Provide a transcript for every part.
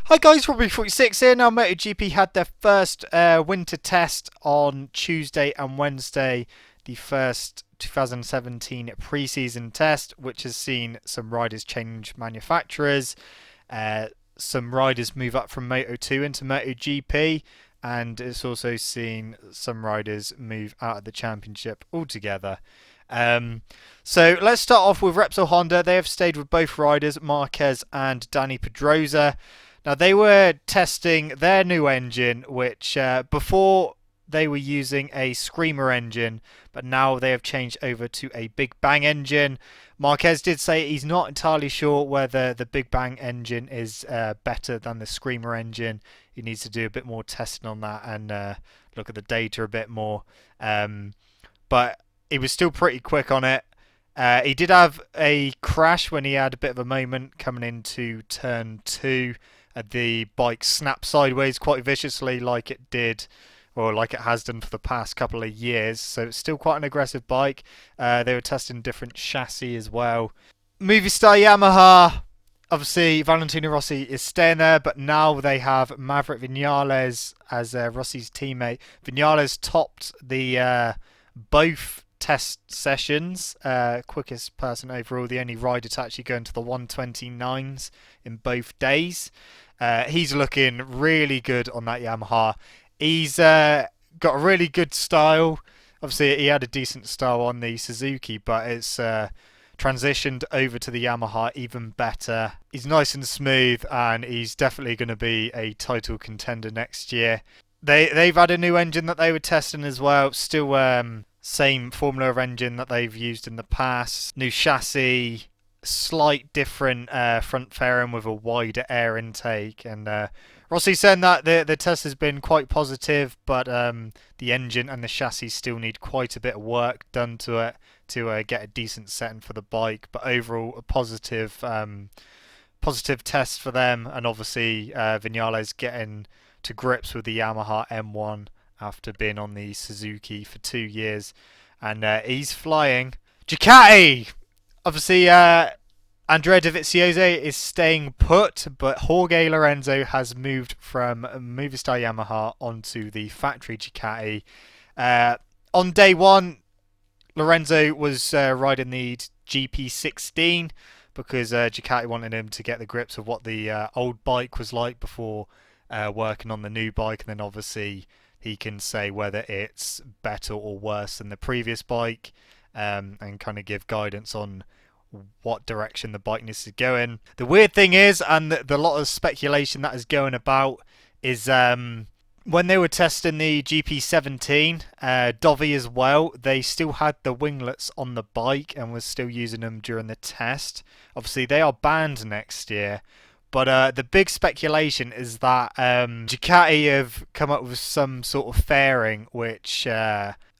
Hi guys, Robbie46 here. Now MotoGP had their first winter test on Tuesday and Wednesday, the first 2017 pre-season test, which has seen some riders change manufacturers, uh, some riders move up from Moto2 into MotoGP, and it's also seen some riders move out of the championship altogether. Um, so let's start off with Repsol Honda. They have stayed with both riders, Marquez and Dani Pedrosa. Now they were testing their new engine, which before they were using a Screamer engine, but now they have changed over to a Big Bang engine. Marquez did say he's not entirely sure whether the Big Bang engine is better than the Screamer engine. He needs to do a bit more testing on that and look at the data a bit more. But he was still pretty quick on it. He did have a crash when he had a bit of a moment coming into turn two. The bike snapped sideways quite viciously, like it did, or like it has done for the past couple of years. So it's still quite an aggressive bike. They were testing different chassis as well. Movistar Yamaha. Obviously, Valentino Rossi is staying there, but now they have Maverick Vinales as Rossi's teammate. Vinales topped the both test sessions, quickest person overall, the only rider to actually go into the 129s in both days. He's looking really good on that Yamaha. He's got a really good style. Obviously, he had a decent style on the Suzuki, but it's transitioned over to the Yamaha even better. He's nice and smooth, and he's definitely going to be a title contender next year. They've had a new engine that they were testing as well. Still same Formula engine that they've used in the past. New chassis, slight different front fairing with a wider air intake. And Rossi saying that the test has been quite positive, but the engine and the chassis still need quite a bit of work done to it to get a decent setting for the bike. But overall, a positive test for them. And obviously, Vinales getting to grips with the Yamaha M1 after being on the Suzuki for 2 years, and he's flying. Ducati, obviously, Andrea Dovizioso is staying put, but Jorge Lorenzo has moved from Movistar Yamaha onto the factory Ducati. On day one, Lorenzo was riding the GP16 because Ducati wanted him to get the grips of what the old bike was like before working on the new bike, and then obviously he can say whether it's better or worse than the previous bike, and kind of give guidance on what direction the bike needs to go in. The weird thing is, and the lot of speculation that is going about, is when they were testing the GP17, Dovi as well, they still had the winglets on the bike and was still using them during the test. Obviously, they are banned next year. But the big speculation is that Ducati have come up with some sort of fairing, which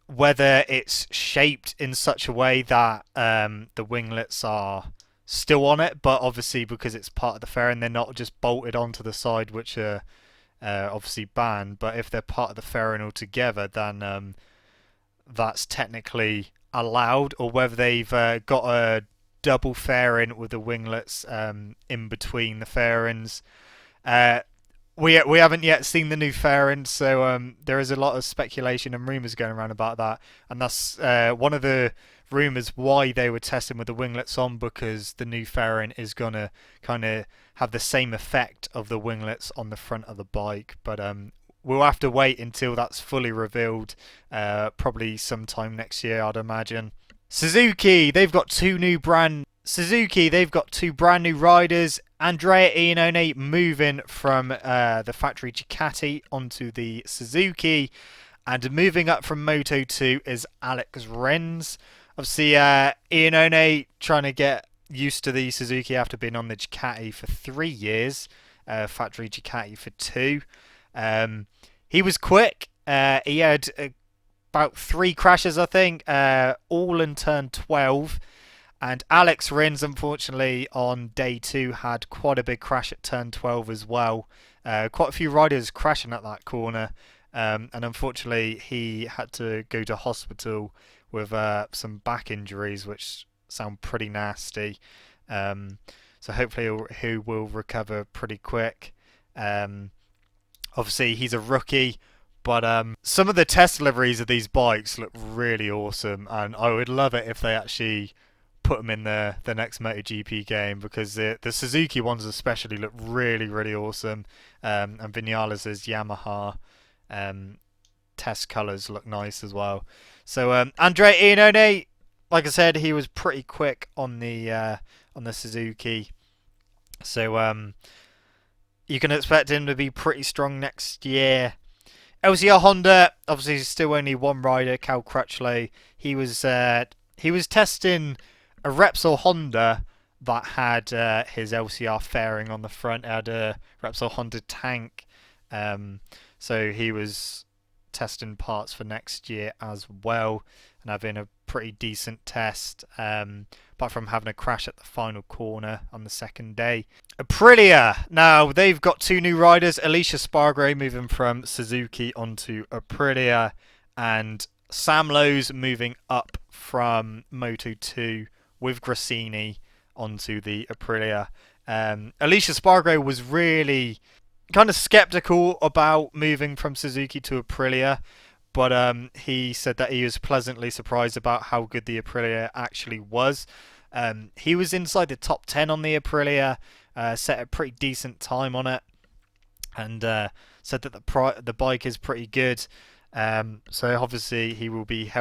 whether it's shaped in such a way that the winglets are still on it, but obviously because it's part of the fairing, they're not just bolted onto the side, which are obviously banned. But if they're part of the fairing altogether, then that's technically allowed, or whether they've got a double fairing with the winglets in between the fairings. We haven't yet seen the new fairing, so there is a lot of speculation and rumours going around about that, and that's one of the rumours why they were testing with the winglets on, because the new fairing is gonna kind of have the same effect of the winglets on the front of the bike. But we'll have to wait until that's fully revealed, probably sometime next year, I'd imagine. Suzuki, they've got two brand new riders. Andrea Iannone moving from the factory Ducati onto the Suzuki, and moving up from Moto2 is Alex Rins. Obviously, Iannone trying to get used to the Suzuki after being on the Ducati for 3 years, factory Ducati for 2. He was quick. He had about 3 crashes, I think, all in turn 12. And Alex Rins, unfortunately, on day 2 had quite a big crash at turn 12 as well. Quite a few riders crashing at that corner. And unfortunately, he had to go to hospital with some back injuries, which sound pretty nasty. So hopefully he will recover pretty quick. Obviously, he's a rookie, but some of the test deliveries of these bikes look really awesome, and I would love it if they actually put them in the next MotoGP game, because the Suzuki ones especially look really, really awesome, and Vinales' Yamaha test colours look nice as well. So Andrea Iannone, like I said, he was pretty quick on the Suzuki, so you can expect him to be pretty strong next year. LCR Honda, obviously still only one rider, Cal Crutchlow. He was testing a Repsol Honda that had his LCR fairing on the front. It had a Repsol Honda tank, so he was testing parts for next year as well, and having a pretty decent test, apart from having a crash at the final corner on the second day. Aprilia, now they've got two new riders, Alicia Spargray moving from Suzuki onto Aprilia, and Sam Lowes moving up from Moto2 with Grassini onto the Aprilia. Alicia Spargray was really kind of skeptical about moving from Suzuki to Aprilia, but he said that he was pleasantly surprised about how good the Aprilia actually was. He was inside the top 10 on the Aprilia, set a pretty decent time on it, and said that the bike is pretty good. So obviously he will be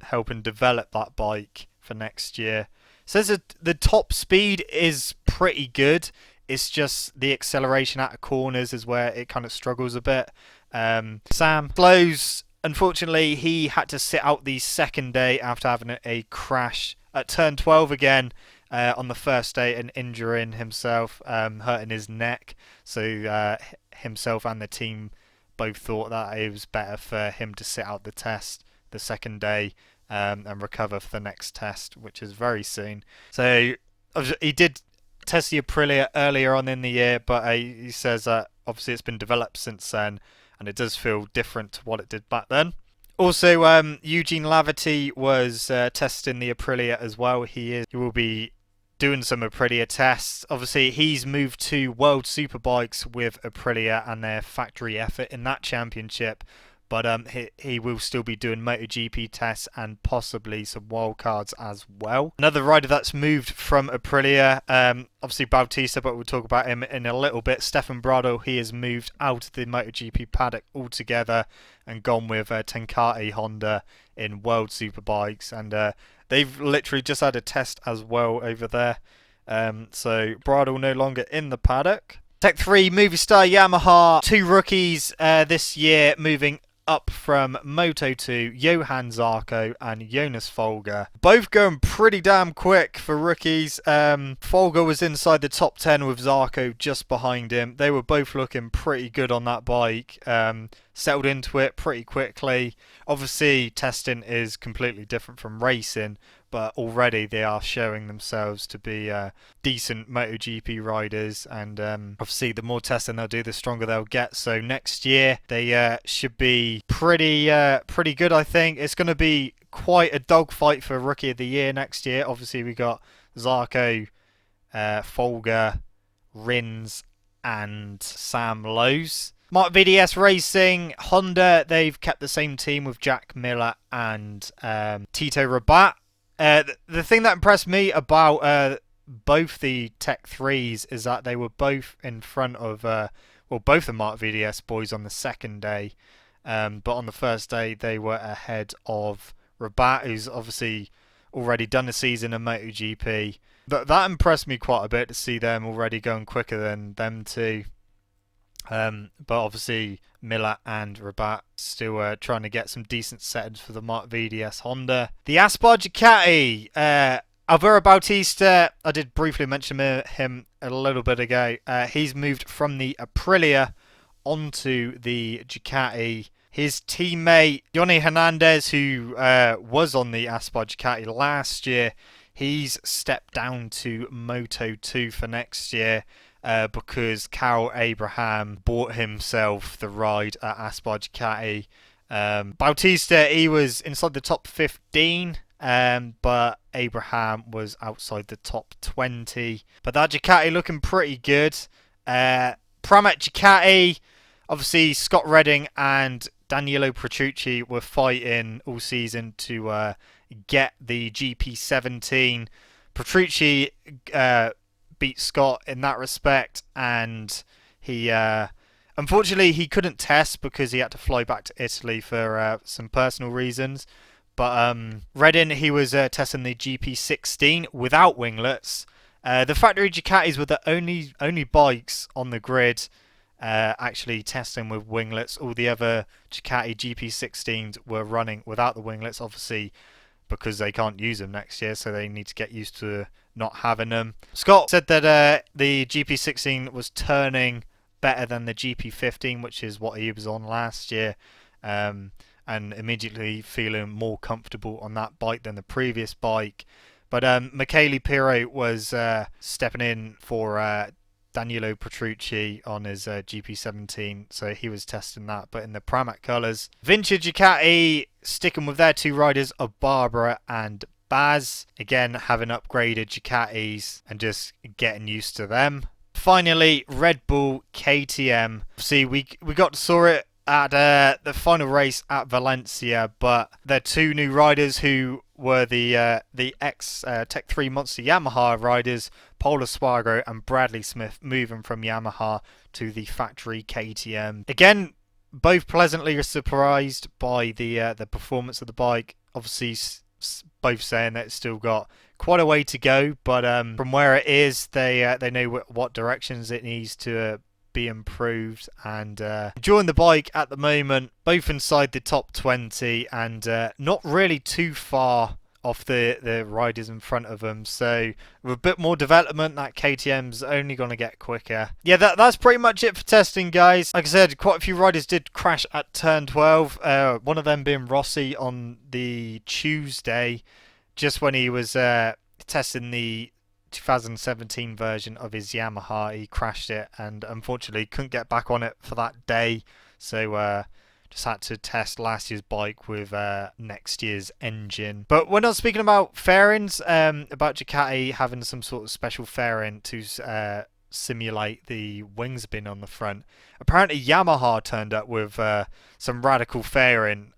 helping develop that bike for next year. Says that the top speed is pretty good. It's just the acceleration out of corners is where it kind of struggles a bit. Sam Lowes, unfortunately, he had to sit out the second day after having a crash at turn 12 again on the first day and injuring himself, hurting his neck. So himself and the team both thought that it was better for him to sit out the test the second day and recover for the next test, which is very soon. So he did test the Aprilia earlier on in the year, but he says that obviously it's been developed since then, and it does feel different to what it did back then. Also, Eugene Laverty was testing the Aprilia as well. He will be doing some Aprilia tests. Obviously, he's moved to World Superbikes with Aprilia and their factory effort in that championship. But he will still be doing MotoGP tests and possibly some wildcards as well. Another rider that's moved from Aprilia, obviously Bautista, but we'll talk about him in a little bit. Stefan Bradl, he has moved out of the MotoGP paddock altogether and gone with Tenkate Honda in World Superbikes. And they've literally just had a test as well over there. So Bradl no longer in the paddock. Tech 3, Movistar Yamaha, two rookies this year moving up from Moto2, Johan Zarco and Jonas Folger. Both going pretty damn quick for rookies. Folger was inside the top 10 with Zarco just behind him. They were both looking pretty good on that bike. Settled into it pretty quickly. Obviously, testing is completely different from racing, but already they are showing themselves to be decent MotoGP riders, and obviously the more testing they'll do, the stronger they'll get. So next year they should be pretty good, I think. It's going to be quite a dogfight for Rookie of the Year next year. Obviously we got Zarco, Folger, Rins and Sam Lowes. Mark VDS Racing, Honda, they've kept the same team with Jack Miller and Tito Rabat. The thing that impressed me about both the Tech 3s is that they were both in front of, both the Mark VDS boys on the second day. But on the first day, they were ahead of Rabat, who's obviously already done a season in MotoGP. That impressed me quite a bit to see them already going quicker than them two. But obviously Miller and Rabat still trying to get some decent settings for the Mark VDS Honda. The Aspar Ducati, Alvaro Bautista, I did briefly mention him a little bit ago. He's moved from the Aprilia onto the Ducati. His teammate Yoni Hernandez, who was on the Aspar Ducati last year, he's stepped down to Moto2 for next year. Because Cal Abraham bought himself the ride at Aspar Ducati. Bautista, he was inside the top 15, but Abraham was outside the top 20. But that Ducati looking pretty good. Pramac Ducati, obviously Scott Redding and Danilo Petrucci were fighting all season to get the GP17. Petrucci beat Scott in that respect, and he unfortunately he couldn't test because he had to fly back to Italy for some personal reasons. But Redding, he was testing the GP16 without winglets. The factory Ducatis were the only bikes on the grid actually testing with winglets. All the other Ducati GP16s were running without the winglets, obviously because they can't use them next year, so they need to get used to not having them. Scott said that the GP16 was turning better than the GP15, which is what he was on last year, and immediately feeling more comfortable on that bike than the previous bike. But Michele Pirro was stepping in for Danilo Petrucci on his GP17, so he was testing that, but in the Pramac colours. Vintage Ducati sticking with their two riders of Barbara and Baz, again having upgraded Ducatis and just getting used to them. Finally, Red Bull KTM. See, we got to saw it at the final race at Valencia, but they're two new riders who were the ex Tech 3 Monster Yamaha riders, Paul Espargaro and Bradley Smith, moving from Yamaha to the factory KTM. Again, both pleasantly surprised by the performance of the bike. Obviously, both saying that it's still got quite a way to go, but from where it is, they know what directions it needs to be improved, and enjoying the bike at the moment, both inside the top 20 and not really too far off the riders in front of them. So with a bit more development, that KTM's only going to get quicker. Yeah, that's pretty much it for testing, guys. Like I said, quite a few riders did crash at turn 12. One of them being Rossi on the Tuesday, just when he was testing the 2017 version of his Yamaha. He crashed it and unfortunately couldn't get back on it for that day, so just had to test last year's bike with next year's engine. But we're not speaking about fairings, about Ducati having some sort of special fairing to simulate the wings bin on the front. Apparently Yamaha turned up with some radical fairing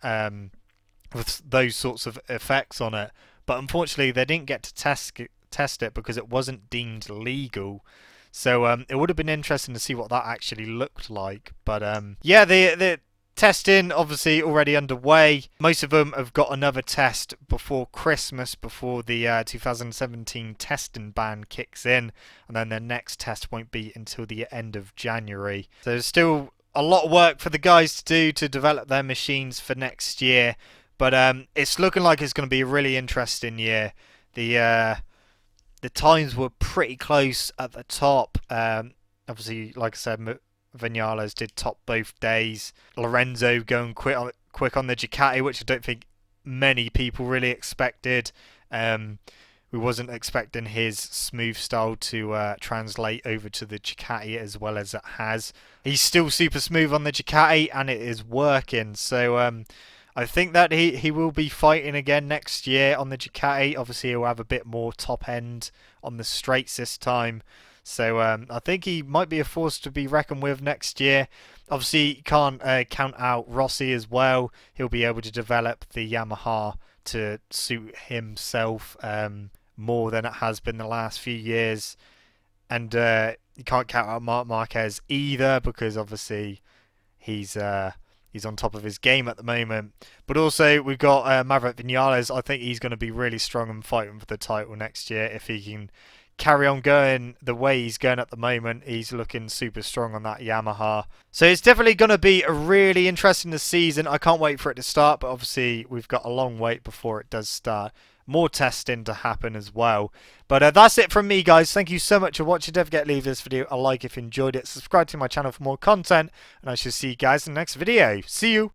with those sorts of effects on it, but unfortunately they didn't get to test it because it wasn't deemed legal. So it would have been interesting to see what that actually looked like. But yeah, the testing obviously already underway. Most of them have got another test before Christmas, before the 2017 testing ban kicks in, and then their next test won't be until the end of January. So there's still a lot of work for the guys to do to develop their machines for next year. But it's looking like it's going to be a really interesting year. The times were pretty close at the top. Obviously, like I said, Vinales did top both days. Lorenzo going quick on the Ducati, which I don't think many people really expected. We wasn't expecting his smooth style to translate over to the Ducati as well as it has. He's still super smooth on the Ducati and it is working. So I think that he will be fighting again next year on the Ducati. Obviously, he'll have a bit more top end on the straights this time. So I think he might be a force to be reckoned with next year. Obviously, you can't count out Rossi as well. He'll be able to develop the Yamaha to suit himself more than it has been the last few years. And you can't count out Marc Marquez either, because obviously he's on top of his game at the moment. But also we've got Maverick Vinales. I think he's going to be really strong and fighting for the title next year if he can carry on going the way he's going at the moment. He's looking super strong on that Yamaha. So it's definitely going to be a really interesting season. I can't wait for it to start, but obviously we've got a long wait before it does start. More testing to happen as well. But that's it from me, guys. Thank you so much for watching. Don't forget to leave this video a like if you enjoyed it. Subscribe to my channel for more content, and I shall see you guys in the next video. See you!